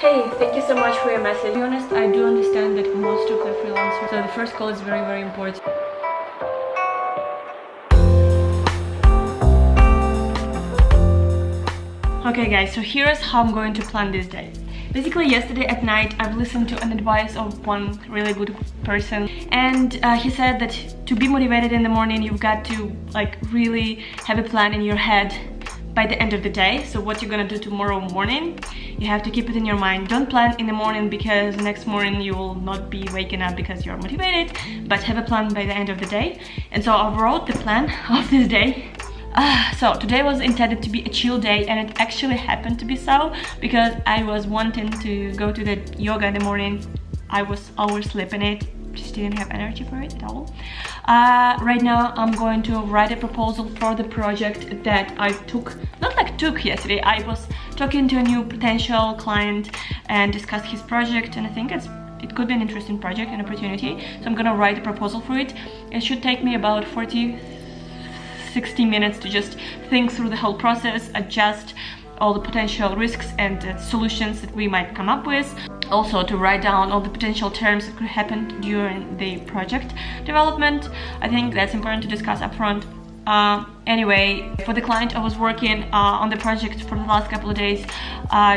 Hey, thank you so much for your message. To be honest, I do understand that most of the freelancers, so the first call is very, very important. Okay guys, so here's how I'm going to plan this day. Basically, yesterday at night, I've listened to an advice of one really good person, and he said that to be motivated in the morning, you've got to like really have a plan in your head by the end of the day. So what you're gonna do tomorrow morning, you have to keep it in your mind. Don't plan in the morning because the next morning you will not be waking up because you're motivated, but have a plan by the end of the day. And so I wrote the plan of this day. So today was intended to be a chill day, and it actually happened to be so because I was wanting to go to the yoga in the morning. I was oversleeping it, just didn't have energy for it at all. Right now I'm going to write a proposal for the project that I took yesterday. I was talking to a new potential client and discussed his project, and I think it could be an interesting project and opportunity. So I'm gonna write a proposal for it. It should take me about 60 minutes to just think through the whole process, adjust all the potential risks and solutions that we might come up with. Also to write down all the potential terms that could happen during the project development. I think that's important to discuss upfront. Anyway, for the client I was working on the project for the last couple of days,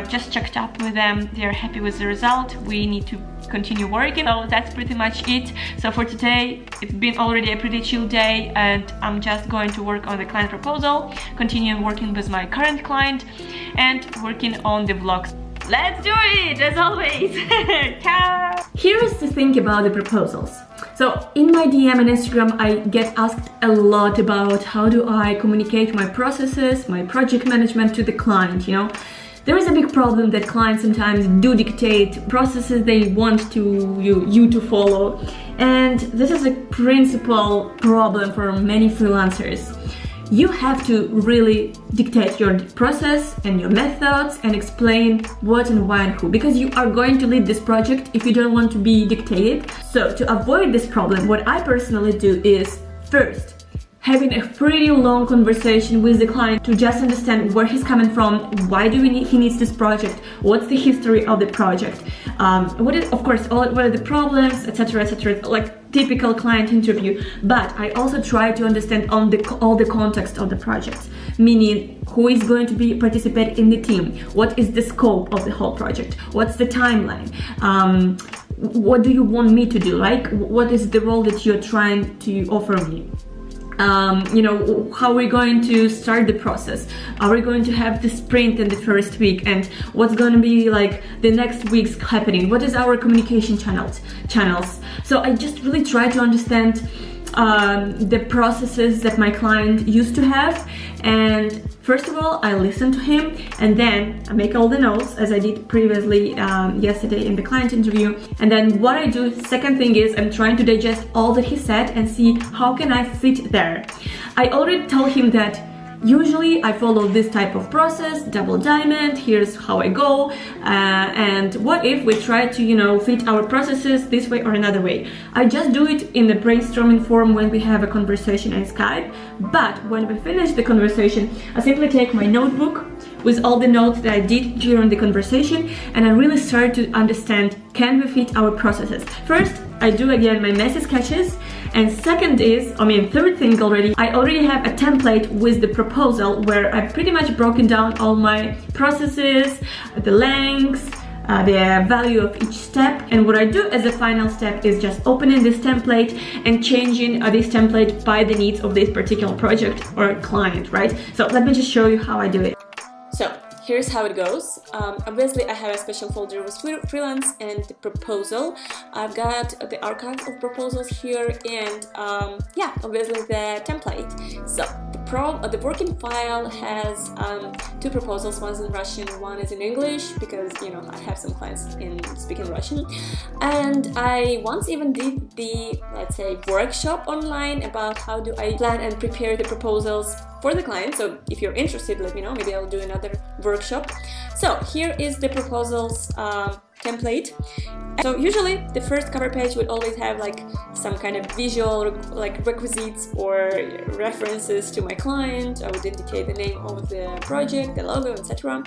just checked up with them. They're happy with the result. We need to continue working. So that's pretty much it. So for today, it's been already a pretty chill day, and I'm just going to work on the client proposal, continue working with my current client, and working on the vlogs. Let's do it, as always. Ciao! Here is the thing about the proposals. So in my DM and Instagram, I get asked a lot about how do I communicate my processes, my project management to the client, you know. There is a big problem that clients sometimes do dictate processes they want you to follow. And this is a principal problem for many freelancers. You have to really dictate your process and your methods and explain what and why and who, because you are going to lead this project if you don't want to be dictated. So to avoid this problem, what I personally do is first having a pretty long conversation with the client to just understand where he's coming from, why he needs this project, what's the history of the project, what are the problems, etc., etc., like typical client interview. But I also try to understand all the context of the project, meaning who is going to be participate in the team, what is the scope of the whole project, what's the timeline, what do you want me to do, like what is the role that you're trying to offer me. You know, how we're going to start the process. Are we going to have the sprint in the first week, and what's going to be like the next week's happening? What is our communication channels? So I just really try to understand the processes that my client used to have, and first of all I listen to him, and then I make all the notes as I did previously yesterday in the client interview. And then what I do, second thing is I'm trying to digest all that he said and see how can I fit there. I already told him that usually I follow this type of process, double diamond, here's how I go, and what if we try to, you know, fit our processes this way or another way. I just do it in the brainstorming form when we have a conversation in Skype, but when we finish the conversation, I simply take my notebook with all the notes that I did during the conversation, and I really start to understand, can we fit our processes? First, I do again my messy sketches, and third thing already, I already have a template with the proposal where I've pretty much broken down all my processes, the lengths, the value of each step. And what I do as a final step is just opening this template and changing this template by the needs of this particular project or client, right? So let me just show you how I do it. So here's how it goes. Obviously I have a special folder with freelance and the proposal. I've got the archive of proposals here, and yeah, obviously the template. So the working file has two proposals. One's in Russian, one is in English, because, you know, I have some clients speaking Russian. And I once even did the, let's say, workshop online about how do I plan and prepare the proposals for the client. So if you're interested, let me know, maybe I'll do another workshop. So here is the proposals template. So usually the first cover page would always have like some kind of visual like requisites or references to my client. I would indicate the name of the project, the logo, etc.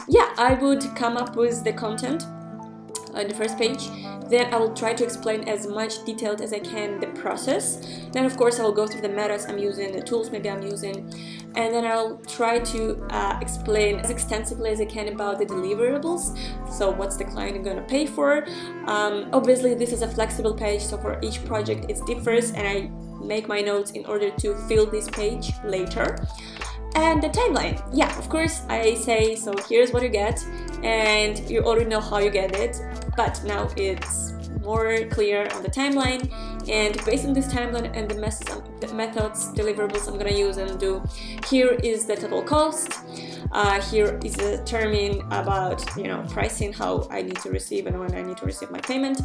Yeah, I would come up with the content on the first page. Then I will try to explain as much detailed as I can the process. Then of course I will go through the methods I'm using, the tools maybe I'm using, and then I'll try to explain as extensively as I can about the deliverables. So what's the client going to pay for? Obviously this is a flexible page, so for each project it differs, and I make my notes in order to fill this page later. And the timeline, yeah, of course I say, so here's what you get, and you already know how you get it, but now it's more clear on the timeline. And based on this timeline and the methods, deliverables I'm gonna use and do, here is the total cost. Here is a term about, you know, pricing, how I need to receive and when I need to receive my payment.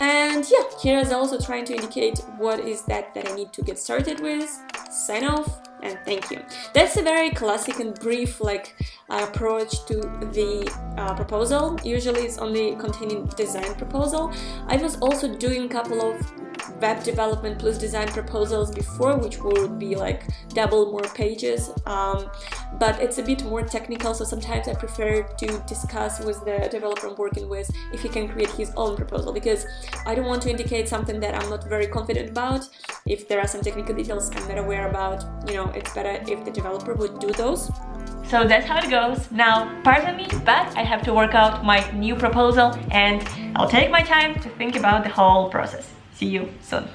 And yeah, here is also trying to indicate what is that I need to get started with, sign off, and thank you. That's a very classic and brief approach to the proposal. Usually it's only containing design proposal. I was also doing a couple of web development plus design proposals before, which would be like double more pages, but it's a bit more technical, so sometimes I prefer to discuss with the developer I'm working with if he can create his own proposal, because I don't want to indicate something that I'm not very confident about. If there are some technical details I'm not aware about, you know, it's better if the developer would do those. So that's how it goes. Now, pardon me, but I have to work out my new proposal, and I'll take my time to think about the whole process. See you soon.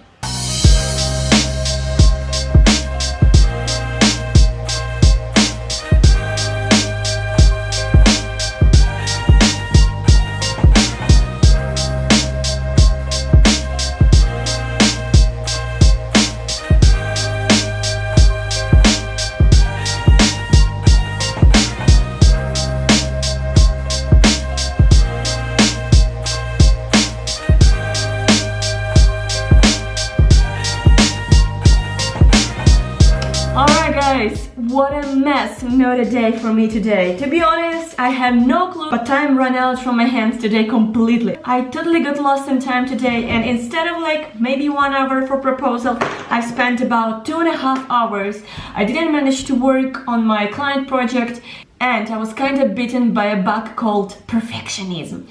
Guys, what a mess, not a day for me today. To be honest, I have no clue, but time ran out from my hands today completely. I totally got lost in time today, and instead of like maybe 1 hour for proposal, I spent about 2.5 hours. I didn't manage to work on my client project, and I was kind of bitten by a bug called perfectionism.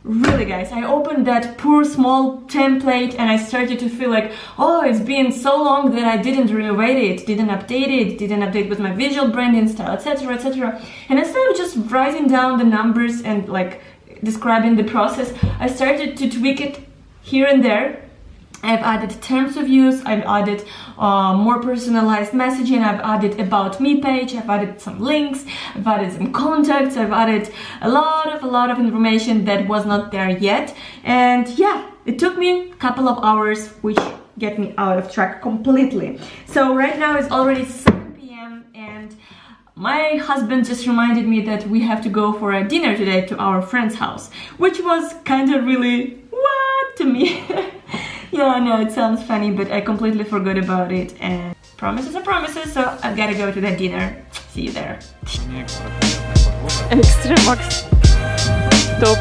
Really guys, I opened that poor small template and I started to feel like, oh, it's been so long that I didn't renovate it, didn't update with my visual branding style, etc, etc. And instead of just writing down the numbers and like describing the process, I started to tweak it here and there. I've added terms of use, I've added more personalized messaging, I've added about me page, I've added some links, I've added some contacts, I've added a lot of information that was not there yet. And yeah, it took me a couple of hours, which get me out of track completely. So right now it's already 7 p.m. and my husband just reminded me that we have to go for a dinner today to our friend's house, which was kind of really what to me. Yeah, I know it sounds funny, but I completely forgot about it, and promises are promises, so I've gotta go to that dinner. See you there. Extra max. Топ.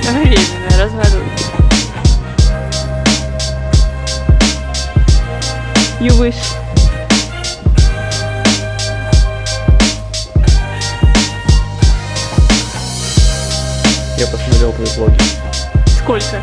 Временно разворот. You wish. Я посмотрел твои влоги. Сколько?